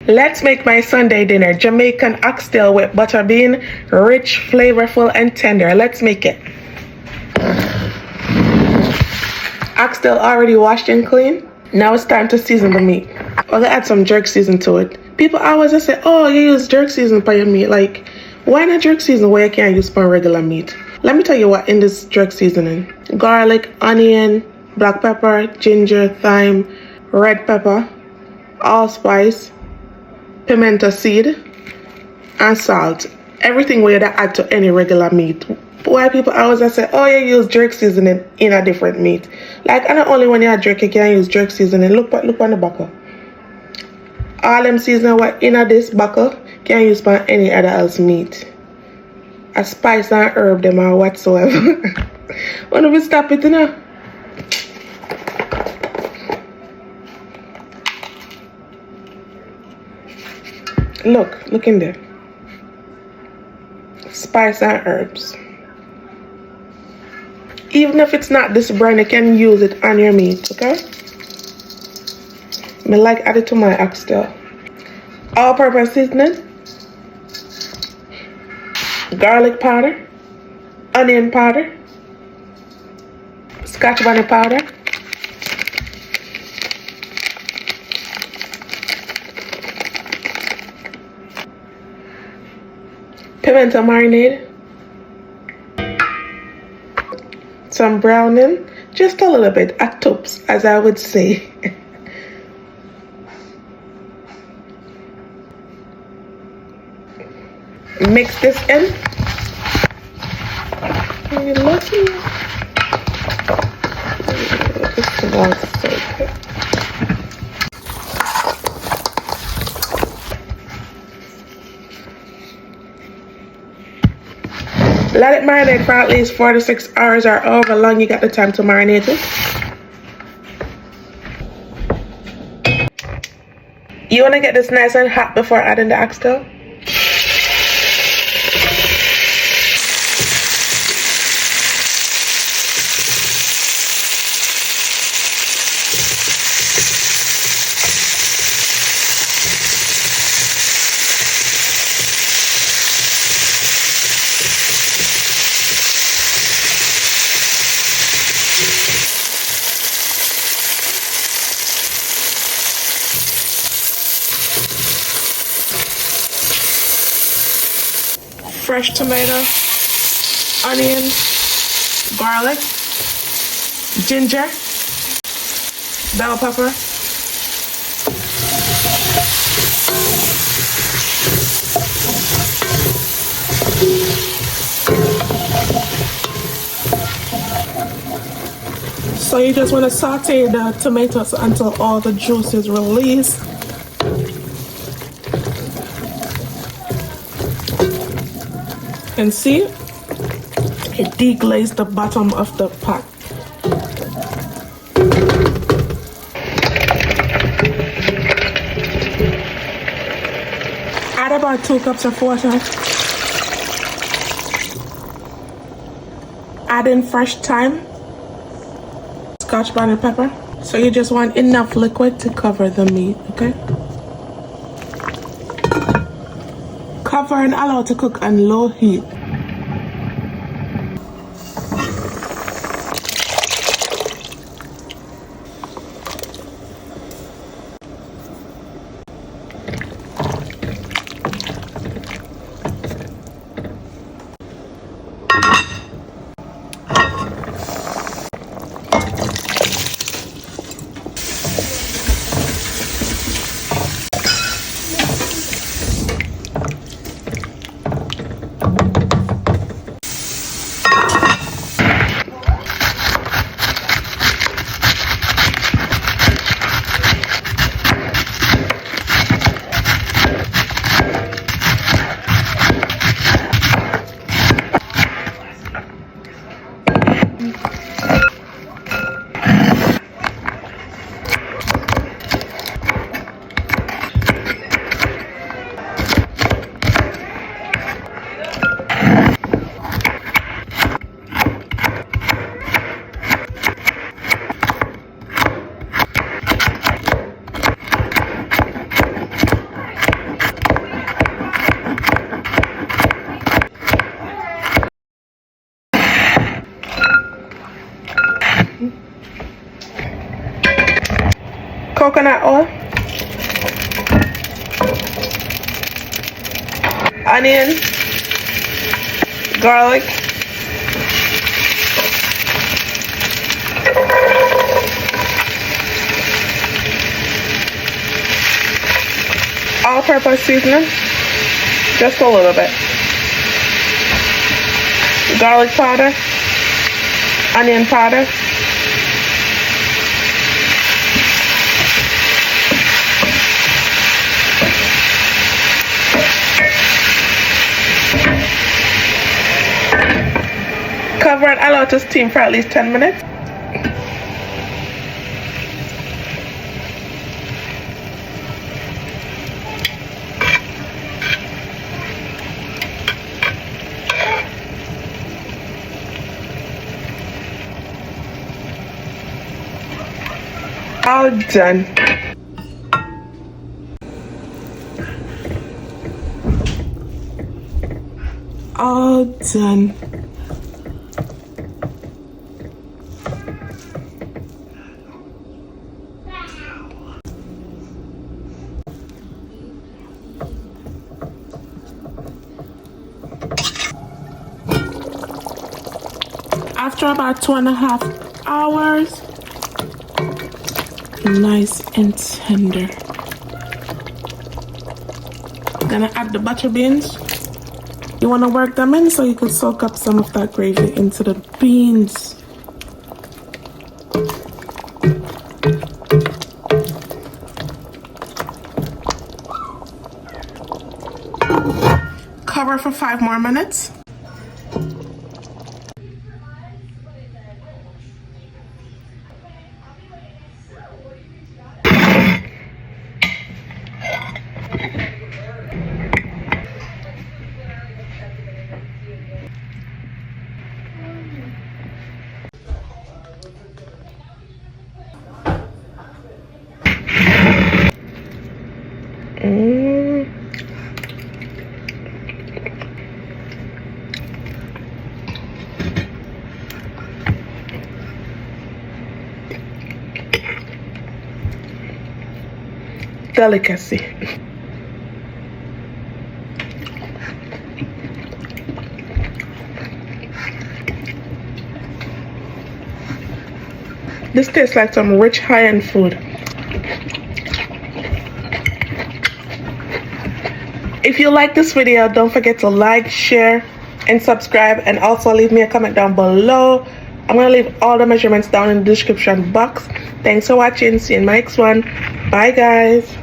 Let's make my Sunday dinner. Jamaican oxtail with butter bean, rich, flavorful, and tender. Let's make it. Oxtail already washed and clean. Now it's time to season the meat. I'm gonna add some jerk season to it. People always just say, oh, you use jerk season for your meat. Like, why not jerk season where you can't use for regular meat? Let me tell you what in this jerk seasoning. Garlic, onion, black pepper, ginger, thyme, red pepper, allspice, pimento seed, and salt. Everything where you add to any regular meat. Why people always say, oh, you use jerk seasoning in a different meat. Like, and not only when you have jerk, you can use jerk seasoning. Look on the buckle. All them seasoning what in this buckle can use for any other else meat. A spice and herb them or whatsoever. When we stop it now. Look in there. Spice and herbs. Even if it's not this brand, you can use it on your meat, okay? I like add it to my oxtail. All-purpose seasoning. Garlic powder. Onion powder. Scotch bonnet powder. Pimento marinade. Some browning, just a little bit, at tops, as I would say. Mix this in. Are you lucky? This smells so good. Let it marinate for at least 4 to 6 hours or however long you got the time to marinate it. You want to get this nice and hot before adding the oxtail. Fresh tomato, onion, garlic, ginger, bell pepper, so you just want to saute the tomatoes until all the juice is released. And see, it deglazed the bottom of the pot. Add about 2 cups of water. Add in fresh thyme, Scotch bonnet pepper. So you just want enough liquid to cover the meat, okay? Cover and allow to cook on low heat. coconut oil, onion, garlic, all-purpose seasoning, just a little bit, garlic powder, onion powder, cover and allow it to steam for at least 10 minutes. All done. All done. After about 2.5 hours, nice and tender. Gonna add the butter beans. You want to work them in so you can soak up some of that gravy into the beans. Cover for 5 more minutes. Delicacy. This tastes like some rich high-end food. If you like this video, don't forget to like, share, and subscribe, and also leave me a comment down below. I'm gonna leave all the measurements down in the description box. Thanks for watching. See you in my next one. Bye guys.